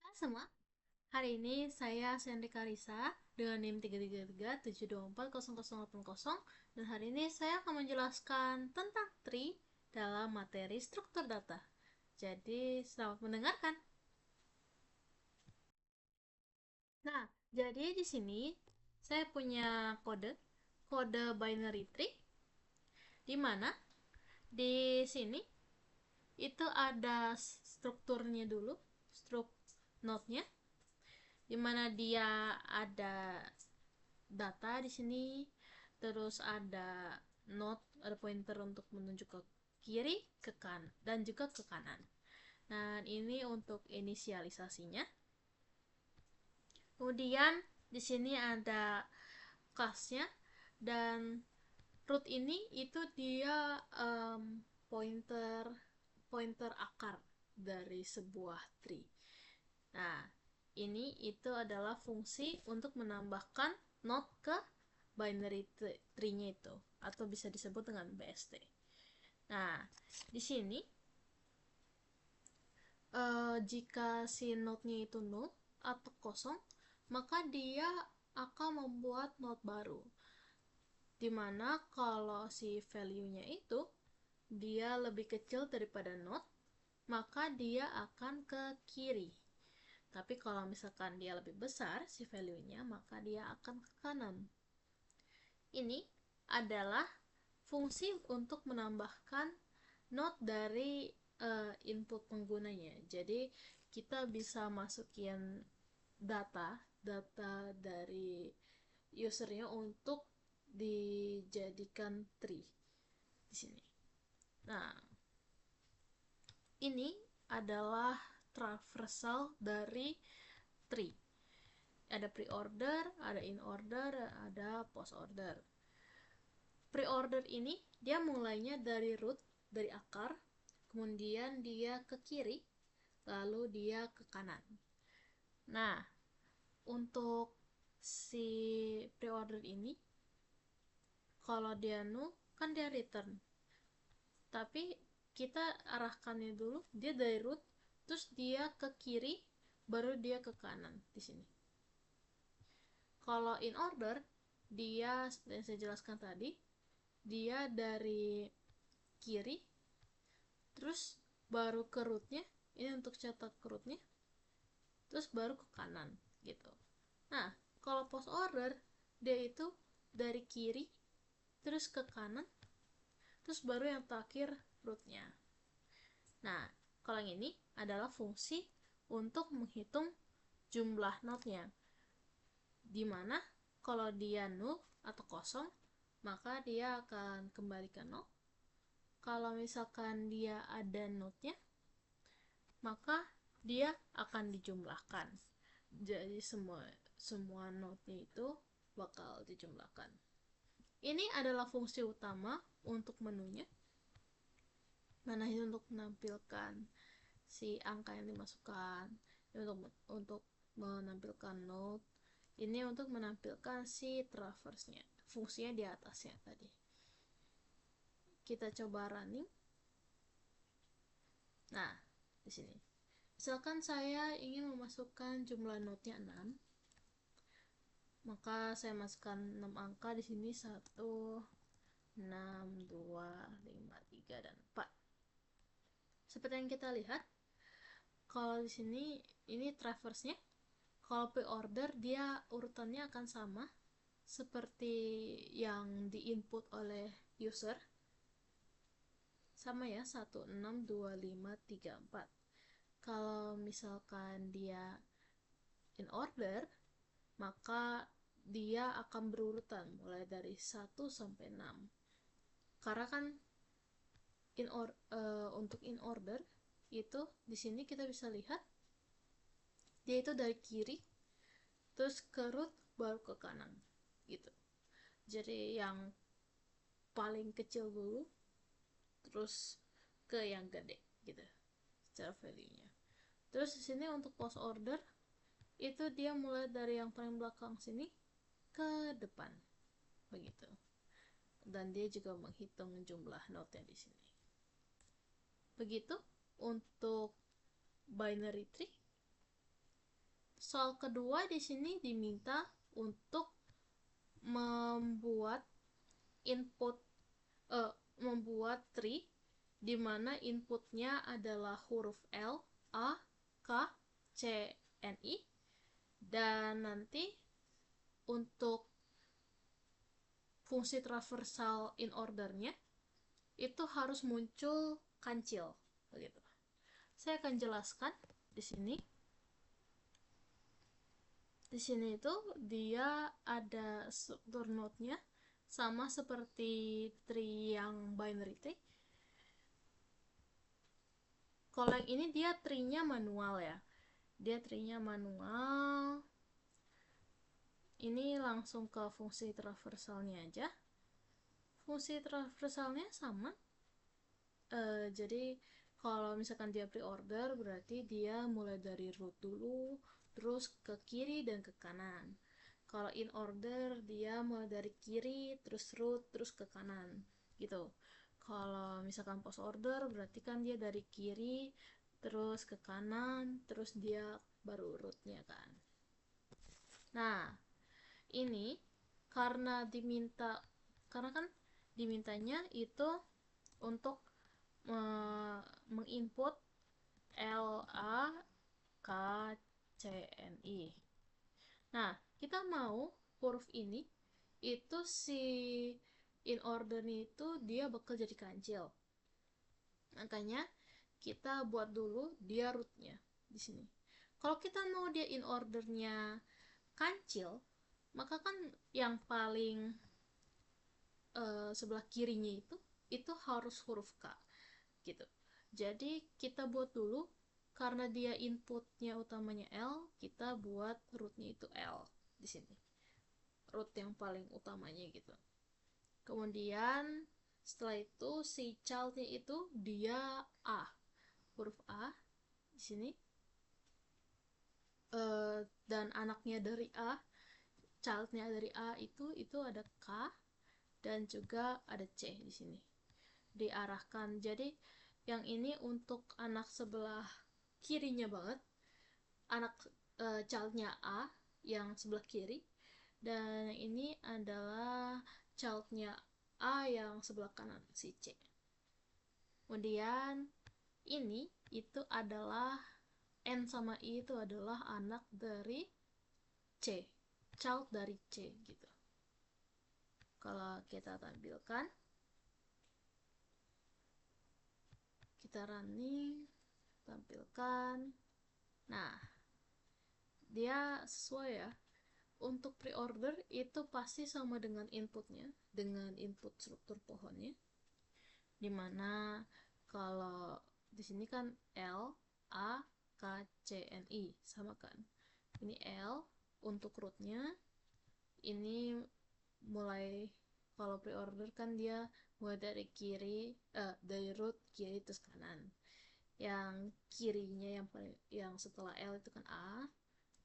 Halo semua, hari ini saya Sandri Karisa dengan NIM 33372408080 dan hari ini saya akan menjelaskan tentang tree dalam materi struktur data. Jadi, selamat mendengarkan. Nah, jadi di sini saya punya kode binary tree di mana di sini itu ada strukturnya dulu, struk node-nya di mana dia ada data di sini, terus ada node, ada pointer untuk menunjuk ke kiri, ke kanan, dan juga ke kanan. Dan ini untuk inisialisasinya. Kemudian di sini ada class-nya, dan root ini itu dia pointer pointer akar dari sebuah tree. Nah, ini itu adalah fungsi untuk menambahkan node ke binary tree-nya itu, atau bisa disebut dengan BST. Nah, di sini jika si node-nya itu null atau kosong, maka dia akan membuat node baru. Dimana kalau si value-nya itu dia lebih kecil daripada node, maka dia akan ke kiri. Tapi kalau misalkan dia lebih besar si value-nya, maka dia akan ke kanan. Ini adalah fungsi untuk menambahkan node dari input penggunanya. Jadi kita bisa masukin data dari usernya untuk dijadikan tree di sini. Nah, ini adalah traversal dari tree. Ada pre-order, ada in-order, ada post-order. Pre-order ini dia mulainya dari root, dari akar, kemudian dia ke kiri, lalu dia ke kanan. Nah, untuk si pre-order ini, kalau dia null, kan dia return. Tapi kita arahkannya dulu, dia dari root, terus dia ke kiri, baru dia ke kanan di sini. Kalau in order, dia seperti yang saya jelaskan tadi, dia dari kiri, terus baru ke rootnya, ini untuk cetak ke rootnya, terus baru ke kanan gitu. Nah, kalau post order, dia itu dari kiri, terus ke kanan, terus baru yang terakhir rootnya. Nah, kalau yang ini adalah fungsi untuk menghitung jumlah node-nya, dimana kalau dia null atau kosong, maka dia akan kembali ke nol. Kalau misalkan dia ada node-nya, maka dia akan dijumlahkan. Jadi semua node-nya itu bakal dijumlahkan. Ini adalah fungsi utama untuk menunya. Mana itu untuk menampilkan si angka yang dimasukkan, untuk menampilkan node, ini untuk menampilkan si traverse-nya, fungsinya di atasnya tadi. Kita coba running. Nah, di sini misalkan saya ingin memasukkan jumlah node-nya 6, maka saya masukkan 6 angka di sini, 1, 6, 2, 5, 3, dan 4. Seperti yang kita lihat, kalau di sini ini traverse-nya, kalau pre-order dia urutannya akan sama seperti yang diinput oleh user. Sama ya, 1, 6, 2, 5, 3, 4. Kalau misalkan dia in order, maka dia akan berurutan mulai dari 1 sampai 6. Karena kan untuk in order itu di sini kita bisa lihat dia itu dari kiri terus ke root baru ke kanan gitu. Jadi yang paling kecil dulu terus ke yang gede gitu secara value-nya. Terus di sini untuk post order itu dia mulai dari yang paling belakang sini ke depan begitu. Dan dia juga menghitung jumlah node-nya di sini. Begitu untuk binary tree. soal kedua di sini diminta untuk membuat input membuat tree di mana inputnya adalah huruf L, A, K, C, N, I, dan nanti untuk fungsi traversal in ordernya itu harus muncul kancil begitu. Saya akan jelaskan di sini. Di sini itu dia ada struktur node-nya sama seperti tree yang binary tree. Kalau yang ini dia tree-nya manual ya. Dia tree-nya manual. Ini langsung ke fungsi traversalnya aja. Fungsi traversalnya sama. Jadi kalau misalkan dia pre-order berarti dia mulai dari root dulu, terus ke kiri dan ke kanan. Kalau in order dia mulai dari kiri, terus root, terus ke kanan gitu. Kalau misalkan post order berarti kan dia dari kiri, terus ke kanan, terus dia baru rootnya kan. Nah, ini karena kan dimintanya itu untuk menginput L, A, K, C, N, I. Nah, kita mau huruf ini itu si in ordernya itu dia bakal jadi kancil. Makanya kita buat dulu dia rootnya di sini. Kalau kita mau dia in ordernya kancil, maka kan yang paling sebelah kirinya itu harus huruf K gitu. Jadi kita buat dulu, karena dia inputnya utamanya L, kita buat rootnya itu L di sini, root yang paling utamanya gitu. Kemudian setelah itu si childnya itu dia A, huruf A di sini. Dan anaknya dari A, childnya dari A itu ada K dan juga ada C di sini diarahkan. Jadi yang ini untuk anak sebelah kirinya banget, anak childnya A yang sebelah kiri, dan ini adalah childnya A yang sebelah kanan, si C. Kemudian ini itu adalah N sama I itu adalah anak dari C, child dari C gitu. Kalau kita tampilkan, kita running, tampilkan. Nah, dia sesuai ya. Untuk pre-order itu pasti sama dengan inputnya, dengan input struktur pohonnya. Dimana kalau di sini kan L, A, K, C, N, I sama kan. Ini L untuk rootnya. Ini mulai kalau pre-order kan dia mulai dari kiri, dari root kiri terus kanan. Yang kirinya yang setelah L itu kan A,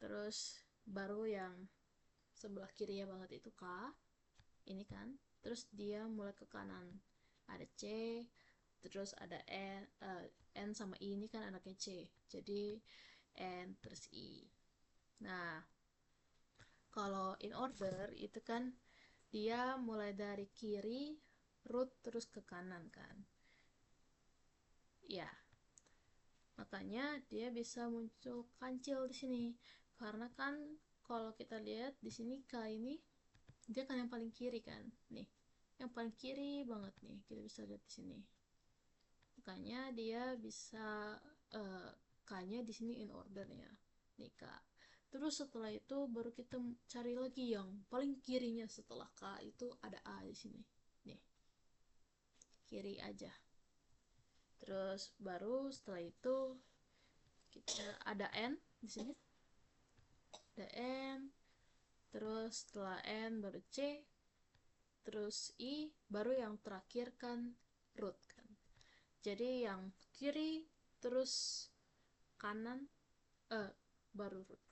terus baru yang sebelah kirinya banget itu K, ini kan, terus dia mulai ke kanan ada C, terus ada N sama I, ini kan anaknya C, jadi N terus I. Nah, kalau in order itu kan dia mulai dari kiri root terus ke kanan kan ya, makanya dia bisa muncul kancil di sini karena kan kalau kita lihat di sini K ini dia kan yang paling kiri kan, nih yang paling kiri banget nih, kita bisa lihat di sini, makanya dia bisa K-nya di sini in ordernya nih K. Terus setelah itu baru kita cari lagi yang paling kirinya setelah K itu ada A di sini nih, kiri aja. Terus baru setelah itu kita ada N di sini, ada N, terus setelah N baru C, terus I, baru yang terakhir kan root kan. Jadi yang kiri terus kanan baru root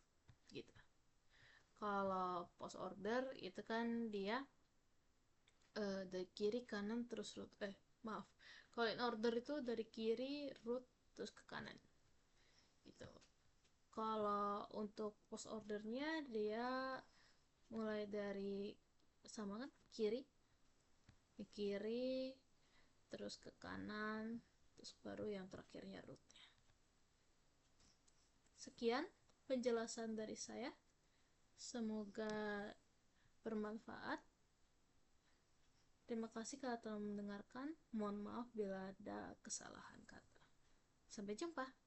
gitu. Kalau post order itu kan dia dari kiri kanan terus root, maaf, kalau in order itu dari kiri root terus ke kanan gitu. Kalau untuk post ordernya dia mulai dari sama kan, ke kiri terus ke kanan, terus baru yang terakhirnya rootnya. Sekian penjelasan dari saya, semoga bermanfaat. Terima kasih karena telah mendengarkan. Mohon maaf bila ada kesalahan kata. Sampai jumpa.